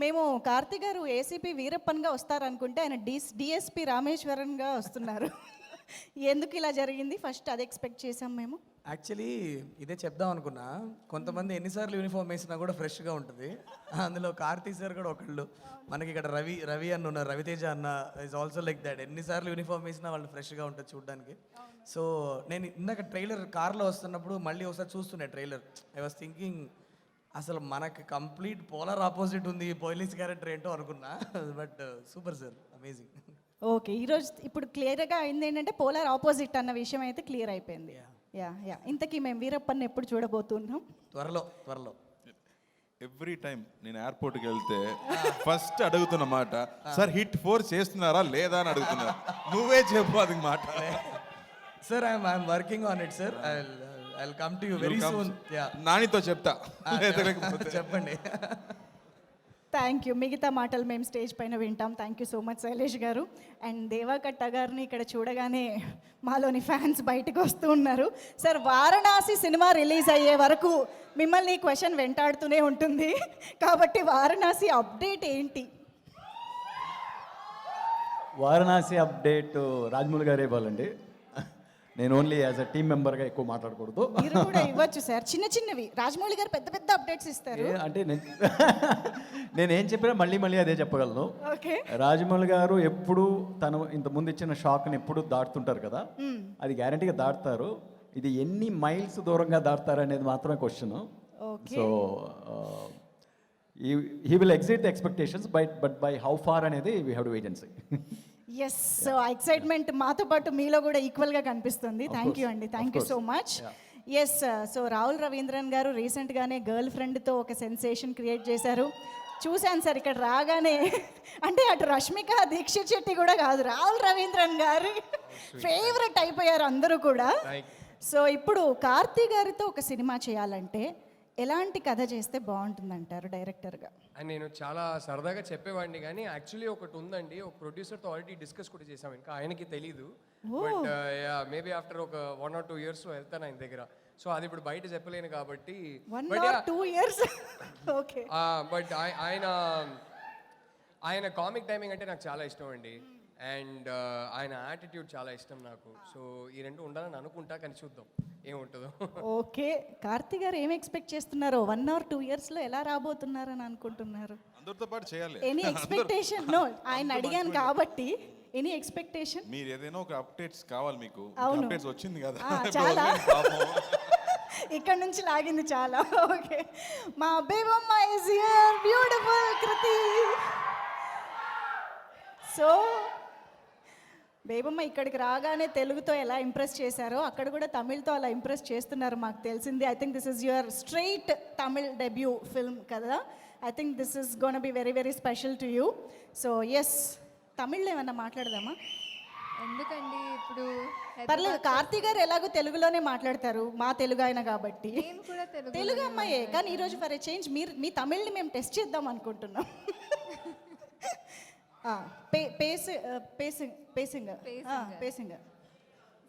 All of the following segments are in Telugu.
మేము కార్తీక్ గారు ఏసీపీ వీరప్పన్గా వస్తారనుకుంటే ఆయన డిఎస్పీ రామేశ్వరన్గా వస్తున్నారు. ఎందుకు ఇలా జరిగింది? ఫస్ట్ అది ఎక్స్పెక్ట్ చేసాం మేము. యాక్చువల్లీ ఇదే చెప్దాం అనుకున్నా, కొంతమంది ఎన్నిసార్లు యూనిఫామ్ వేసినా కూడా ఫ్రెష్గా ఉంటుంది. అందులో కార్తీక్ సార్ కూడా ఒకళ్ళు, మనకి ఇక్కడ రవి అన్న ఉన్నారు, రవితేజ అన్న ఇస్ ఆల్సో లైక్ దాట్. ఎన్నిసార్లు యూనిఫామ్ వేసినా వాళ్ళు ఫ్రెష్గా ఉంటుంది చూడడానికి. సో నేను ఇందాక ట్రైలర్ కార్లో వస్తున్నప్పుడు మళ్ళీ ఒకసారి చూస్తుండే ట్రైలర్, ఐ వాస్ థింకింగ్ అసలు మనకి కంప్లీట్ పోలార్ ఆపోజిట్ ఉంది పోలీస్ క్యారెక్టర్ ఏంటో అనుకున్నా. But super sir, amazing. Okay, ఈరోజు ఇప్పుడు క్లియర్గా అయింది ఏంటంటే పోలార్ ఆపోజిట్ అన్న విషయం అయితే క్లియర్ అయిపోయింది. యా ఇంతకీ మేము వీరప్పని ఎప్పుడు చూడబోతున్నాం? త్వరలో. ఎవ్రీ టైం నేను ఎయిర్పోర్ట్కి వెళ్తే ఫస్ట్ అడుగుతున్న మాట, సార్ హిట్ 4 చేస్తున్నారా లేదా అని అడుగుతున్నారు. నువ్వే చెప్పు అది మాట. Sir I'm working on it sir. I'll come to you very soon. నానితో చెప్తా. చెప్పండి. Thank you. మిగతా మాటలు మేము స్టేజ్ పైన వింటాం. Thank you so much Shailesh గారు. అండ్ దేవాకట్ట గారిని ఇక్కడ చూడగానే మాలోని ఫ్యాన్స్ బయటకు వస్తూ ఉన్నారు. సార్, వారణాసి సినిమా రిలీజ్ అయ్యే వరకు మిమ్మల్ని ఈ క్వశ్చన్ వెంటాడుతూనే ఉంటుంది కాబట్టి వారణాసి అప్డేట్ ఏంటి? వారణాసి అప్డేట్ రాజమౌళి గారే ఇవ్వాలండి. నేను ఓన్లీ యాజ్ అ టీమ్ మెంబర్గా ఎక్కువ మాట్లాడకూడదు. మీరు కూడా ఇవ్వచ్చు సార్, చిన్నవి. రాజమౌళి గారు పెద్ద పెద్ద అప్డేట్స్ ఇస్తారు. అంటే నేనేం చెప్పినా మళ్ళీ అదే చెప్పగలను. ఓకే, రాజమౌళి గారు ఎప్పుడు తను ఇంతకుముందు ఇచ్చిన షాక్ని ఎప్పుడు దాటుతుంటారు కదా, అది గ్యారంటీగా దాటుతారు. ఇది ఎన్ని మైల్స్ దూరంగా దాటుతారు అనేది మాత్రమే question. So he will exit the expectations but by how far అనేది we have to wait and see. Yes, so excitement మాతో పాటు మీలో కూడా ఈక్వల్గా కనిపిస్తుంది. థ్యాంక్ యూ అండి, thank you so much. Yes, so Rahul Ravindran గారు రీసెంట్గానే గర్ల్ ఫ్రెండ్తో ఒక సెన్సేషన్ క్రియేట్ చేశారు. చూశాను సార్ ఇక్కడ రాగానే. అంటే అటు రష్మిక దీక్షిత్ శెట్టి కూడా కాదు, రాహుల్ రవీంద్రన్ గారి ఫేవరెట్ అయిపోయారు అందరూ కూడా. సో ఇప్పుడు కార్తీ గారితో ఒక సినిమా చేయాలంటే ఎలాంటి కథ చేస్తే బాగుంటుంది అంటారు డైరెక్టర్గా? అండ్ నేను చాలా సరదాగా చెప్పేవాడిని, కానీ యాక్చువల్లీ ఒకటి ఉందండి, ఒక ప్రొడ్యూసర్తో ఆల్రెడీ డిస్కస్ కూడా చేసాం, ఇంకా ఆయనకి తెలీదు. బట్ మేబీ ఆఫ్టర్ ఒక 1 or 2 years వెళ్తాను ఆయన దగ్గర. సో అది ఇప్పుడు బయట చెప్పలేను కాబట్టి. 1 or 2 years ఓకే. బట్ ఆయన కామిక్ టైమింగ్ అంటే నాకు చాలా ఇష్టం అండి. అండ్ ఆయన యాటిట్యూడ్ చాలా ఇష్టం నాకు. సో ఈ రెండు ఉండాలని అనుకుంటా, కానీ చూద్దాం ఏముంటుందో. ఓకే, కార్తీ గారు ఏం ఎక్స్పెక్ట్ చేస్తున్నారు? 1 or 2 yearsలో ఎలా రాబోతున్నారని అనుకుంటున్నారు? అందరితో పాటు చేయాలి. Any expectation? నో, ఆయన అడిగాను కాబట్టి ఎనీ ఎక్స్పెక్టేషన్? మీరు ఏదైనా ఒక అప్డేట్స్ కావాలి మీకు. అవును, అప్డేట్స్ వచ్చింది కదా చాలా. ఇక్కడ నుంచి లాగింది చాలా. ఓకే, మా Bebamma is here, beautiful Krithi. So Bebamma ఇక్కడికి రాగానే తెలుగుతో ఎలా ఇంప్రెస్ చేశారో అక్కడ కూడా తమిళ్తో అలా ఇంప్రెస్ చేస్తున్నారు మాకు తెలిసింది. I think this is your straight Tamil debut film కదా. I think this is gonna be very very special to you. So yes, తమిళ్లో ఏమన్నా మాట్లాడదామా? ఎందుకండి ఇప్పుడు పర్లేదు, కార్తీ గారు ఎలాగో తెలుగులోనే మాట్లాడతారు, మా తెలుగు ఆయన కాబట్టి. నేను కూడా తెలుగు అమ్మాయే, కానీ ఈరోజు ఫర్ ఏ చేంజ్ మీ తమిళ్ని మేము టెస్ట్ చేద్దాం అనుకుంటున్నాం.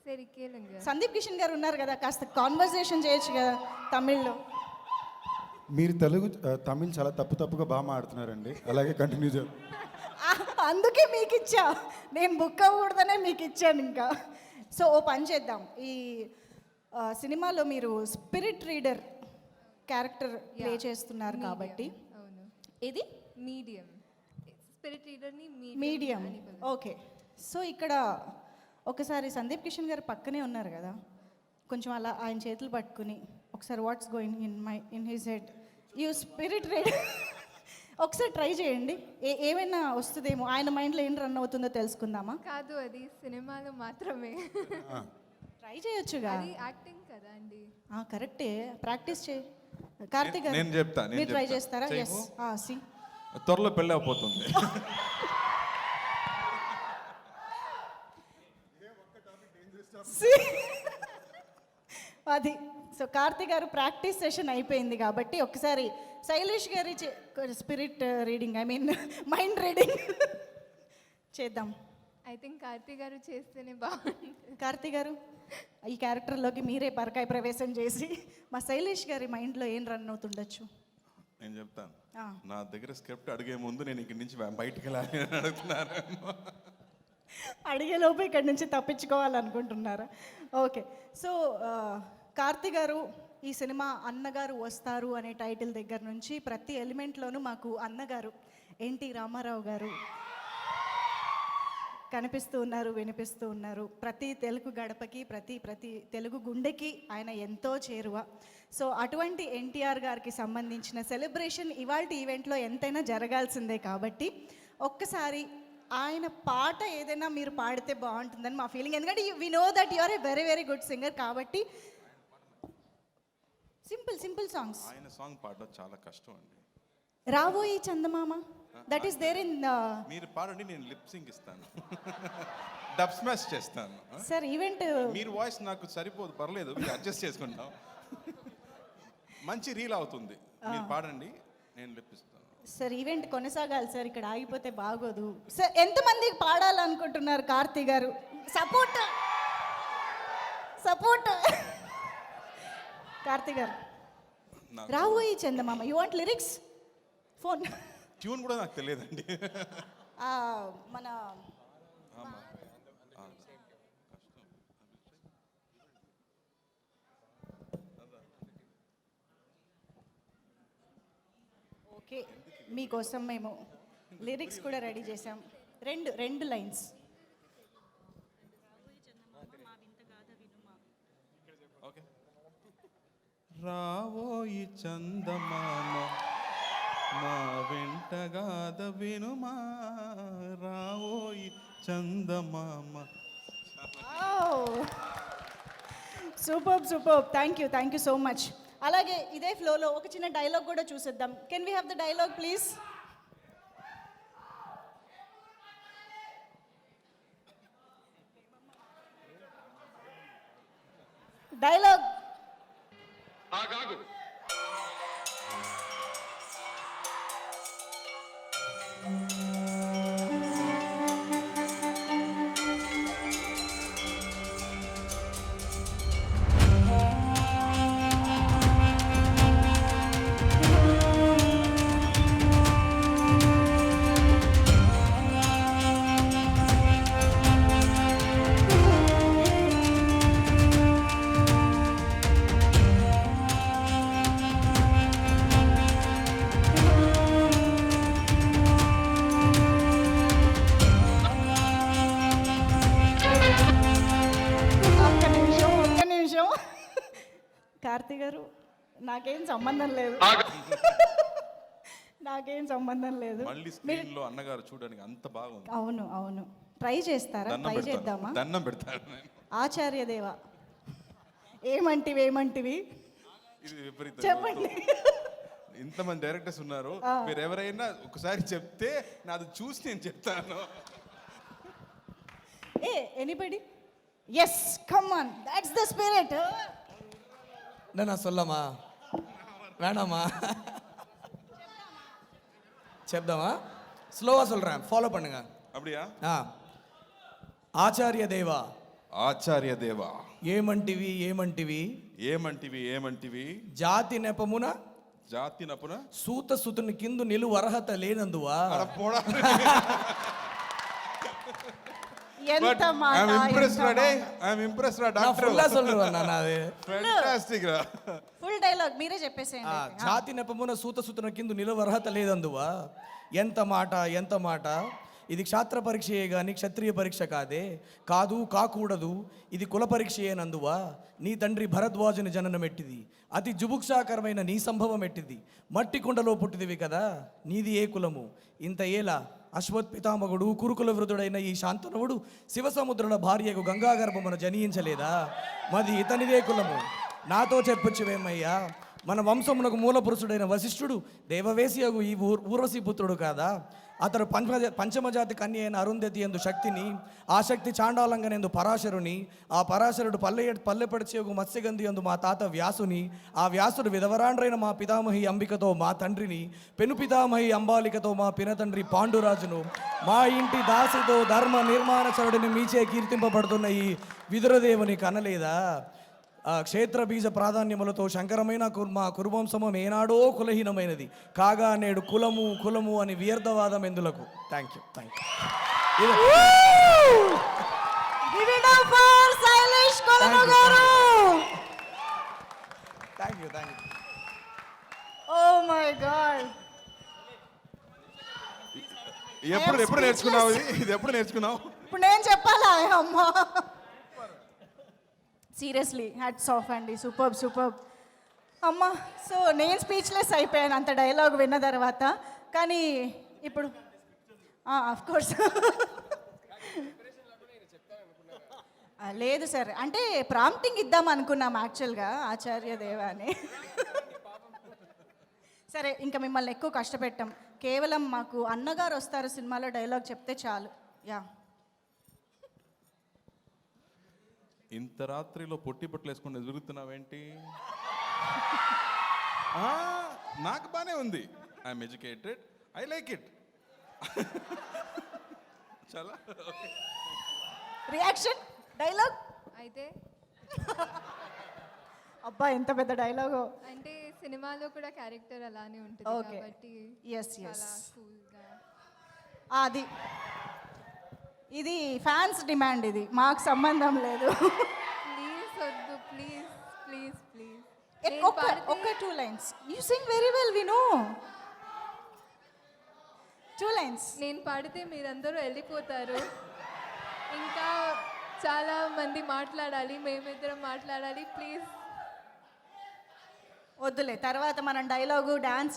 సరే కేளுங்க. సందీప్ కిషన్ గారు ఉన్నారు కదా, కాస్త కాన్వర్సేషన్ చేయొచ్చు కదా తమిళ్లో. మీరు తమిళ్ చాలా తప్పుగా బాగా మాడుతున్నారండి, అలాగే కంటిన్యూ చేయండి. అందుకే మీకు ఇచ్చా, నేను బుక్ అవ్వకూడదనే మీకు ఇచ్చాను ఇంకా. సో ఓ పని చేద్దాం, ఈ సినిమాలో మీరు స్పిరిట్ రీడర్ క్యారెక్టర్ ప్లే చేస్తున్నారు కాబట్టి. ఇది మీడియం స్పిరిట్ రీడర్ని మీడియం. ఓకే, సో ఇక్కడ ఒకసారి సందీప్ కిషన్ గారు పక్కనే ఉన్నారు కదా, కొంచెం అలా ఆయన చేతులు పట్టుకుని ఒకసారి what's going in his head, you spirit reader ఒకసారి ట్రై చేయండి, ఏమైనా వస్తుందేమో. ఆయన మైండ్లో ఏం రన్ అవుతుందో తెలుసుకుందామా? కాదు, అది సినిమాలో మాత్రమే. ట్రై చేయొచ్చుగా, యాక్టింగ్ కదా అండి. కరెక్టే, ప్రాక్టీస్ చేయి. కార్తీక్ గారు నేను చెప్తా, మీరు ట్రై చేస్తారా? ఎస్, సి త్వరలో పెళ్ళి అయిపోతుంది. అది. సో కార్తీక్ గారు ప్రాక్టీస్ సెషన్ అయిపోయింది కాబట్టి ఒకసారి శైలేష్ గారి spirit reading, I mean mind reading చేద్దాం. ఐ థింక్ కార్తీక్ గారు చేస్తేనే బాగుంటుంది. కార్తీక్ గారు ఈ క్యారెక్టర్లోకి మీరే పరకాయ ప్రవేశం చేసి మా శైలేష్ గారి మైండ్లో ఏం రన్ అవుతుండొచ్చు? నేను చెప్తాను ఆ. నా దగ్గర స్క్రిప్ట్ అడిగే ముందు నేను ఇక్కడి నుంచి బయటికి వెళ్ళాలి అని అడుగుతున్నాను. అడిగేలోపు ఇక్కడి నుంచి తప్పించుకోవాలనుకుంటున్నారా? ఓకే. సో కార్తీ గారు, ఈ సినిమా అన్నగారు వస్తారు అనే టైటిల్ దగ్గర నుంచి ప్రతి ఎలిమెంట్లోనూ మాకు అన్నగారు ఎన్టీ రామారావు గారు కనిపిస్తూ ఉన్నారు, వినిపిస్తూ ఉన్నారు. ప్రతి తెలుగు గడపకి, ప్రతి తెలుగు గుండెకి ఆయన ఎంతో చేరువ. సో అటువంటి ఎన్టీఆర్ గారికి సంబంధించిన సెలబ్రేషన్ ఇవాళ ఈవెంట్లో ఎంతైనా జరగాల్సిందే. కాబట్టి ఒక్కసారి ఆయన పాట ఏదైనా మీరు పాడితే బాగుంటుందని మా ఫీలింగ్. ఎందుకంటే we know that you are a very very good singer. కాబట్టి సింపుల్ సాంగ్స్. ఆయన సాంగ్ పాడడం చాలా కష్టం అండి. రాబోయి చందమామ, దట్ ఈస్ దేర్ ఇన్. మీరు పాడండి, నేను లిప్ సింగ్ ఇస్తాను, డబ్ స్మాష్ చేస్తాను. సార్ ఈవెంట్ మీరు వాయిస్ నాకు సరిపోదు, పర్లేదు, మీరు అడ్జస్ట్ చేసుకుంటాం. మంచి రీల్ అవుతుంది. మీరు పాడండి, నేను లిప్ ఇస్తాను. సార్ ఈవెంట్ కొనసాగాలి సార్, ఇక్కడ ఆగిపోతే బాగోదు సార్. ఎంతమందికి పాడాలనుకుంటున్నారు కార్తీ గారు? సపోర్ట్ కార్తీ గారు. నాకు రాబోయి చందమామ, యు వాంట్ లిరిక్స్? ఫోన్ ట్యూన్ కూడా నాకు తెలియదండి. మన ఓకే, మీకోసం మేము లిరిక్స్ కూడా రెడీ చేసాం. రెండు లైన్స్. ఓకే. రావోయి చందమామ మా వెంటగాద వినుమా, రావోయి చందమామ. Super. Thank you so much. అలాగే ఇదే ఫ్లోలో ఒక చిన్న డైలాగ్ కూడా చూసేద్దాం. Can we have the dialogue please? Dialogue. ఒక్క నిమిషం కార్తీ గారు, నాకేం సంబంధం లేదు. మళ్ళీ స్క్రీన్ లో అన్నగారు చూడడానికి అంత బాగుంది. అవును. ట్రై చేస్తారా? ట్రై చేద్దామా? దండం పెడతాను నేను. ఆచార్య దేవ, ఏమంటివి ఇది విపరీతం. చెప్పండి. ఇంతమంది డైరెక్టర్స్ ఉన్నారు, మీరు ఎవరైనా ఒకసారి చెప్తే నాది చూసి నేను చెప్తాను. Anybody? Yes, come on, that's the spirit. நான் சொல்லமா வேணாமா? చెప్దామా? స్లోవా சொல்றேன், ஃபாலோ பண்ணுங்க. அப்படியா? ఆచార్య దేవ, ఆచార్య దేవ, ఏమంటివి జాతి నెపమున సూత సుతుని కిందు నిలువ అర్హత లేనందువా. ఎంత మాట, ఫుల్ డైలాగ్ మీరే చెప్పేసేయండి. జాతి నెపమున సూత సుతున కిందు నిలువ అర్హత లేదందువా. ఎంత మాట. ఇది క్షాత్ర పరీక్షయే గాని క్షత్రియ పరీక్ష కాదు కాకూడదు, ఇది కుల పరీక్షయేనందువా. నీ తండ్రి భరద్వాజుని జననం ఎట్టిది, అతి జుభుక్షాకరమైన నీ సంభవం ఎట్టిది. మట్టి కుండలో పుట్టిదివి కదా, నీది ఏ కులము? ఇంత ఏలా అశ్వత్పితామగుడు కురుకుల వృధుడైన ఈ శాంతనువుడు శివసముద్రుల భార్యకు గంగాగర్భమున జనించలేదా? మది ఇతనిదే కులము. నాతో చెప్పొచ్చువేమయ్యా, మన వంశమునకు మూల పురుషుడైన వశిష్ఠుడు దేవవేశియగు ఈ ఊర్వశీ పుత్రుడు కాదా? అతడు పంచమజాతి కన్య అయిన అరుంధతి ఎందు శక్తిని, ఆ శక్తి చాండాలంగనెందు పరాశరుని, ఆ పరాశరుడు పల్లెపడిచేగు మత్స్యగంధి ఎందు మా తాత వ్యాసుని, ఆ వ్యాసుడు విధవరాండ్రైన మా పితామహి అంబికతో మా తండ్రిని, పెను పితామహి అంబాలికతో మా పినతండ్రి పాండురాజును, మా ఇంటి దాసితో ధర్మ నిర్మాణచరుడిని మీచే కీర్తింపబడుతున్న ఈ విదురదేవుని కనలేదా? క్షేత్ర బీజ ప్రాధాన్యములతో శంకరమైన మా కురువంశమం ఏనాడో కులహీనమైనది కాగా నేడు కులము కులము అని వ్యర్థవాదం ఎందులకు. Thank you Give it up for Sailesh Kolamu garu. Thank you Oh my God. ఎప్పుడు నేర్చుకున్నావు ఇది ఎప్పుడు నేర్చుకున్నావు? ఇప్పుడు నేను చెప్పాలా అమ్మా? సీరియస్లీ హ్యాట్స్ ఆఫ్ అండి, సూపర్ అమ్మా. సో నేను స్పీచ్లెస్ అయిపోయాను అంత డైలాగ్ విన్న తర్వాత. కానీ ఇప్పుడు ఆఫ్ కోర్స్ లేదు సార్, అంటే ప్రాంప్టింగ్ ఇద్దాం అనుకున్నాం యాక్చువల్గా ఆచార్య దేవ అని. సరే ఇంకా మిమ్మల్ని ఎక్కువ కష్టపెట్టాం, కేవలం మాకు అన్నగారు వస్తారు సినిమాలో డైలాగ్ చెప్తే చాలు. యా. ఇంత రాత్రిలో పొట్టి బట్టలు వేసుకుని ఎదురుగుతున్నావేంటి? నాకు బానే ఉంది. I'm educated, I like it. చాలా రియాక్షన్ డైలాగ్ అయితే అబ్బా ఎంత పెద్ద డైలాగో. అంటే సినిమాలో కూడా క్యారెక్టర్ అలానే ఉంటుంది Okay. కాబట్టి Yes. చాలా కూల్గా. అది ఇది ఫ్యాన్స్ డిమాండ్, ఇది మాకు సంబంధం లేదు. ప్లీజ్ వద్దు, ప్లీజ్ ప్లీజ్ ప్లీజ్. ఒక్క 2 lines. You sing very well, we know. 2 lines. నేను పాడితే మీరందరూ వెళ్ళిపోతారు. ఇంకా చాలా మంది మాట్లాడాలి, మేమిద్దరం మాట్లాడాలి. ప్లీజ్ వద్దులే, తర్వాత మనం డైలాగు డాన్స్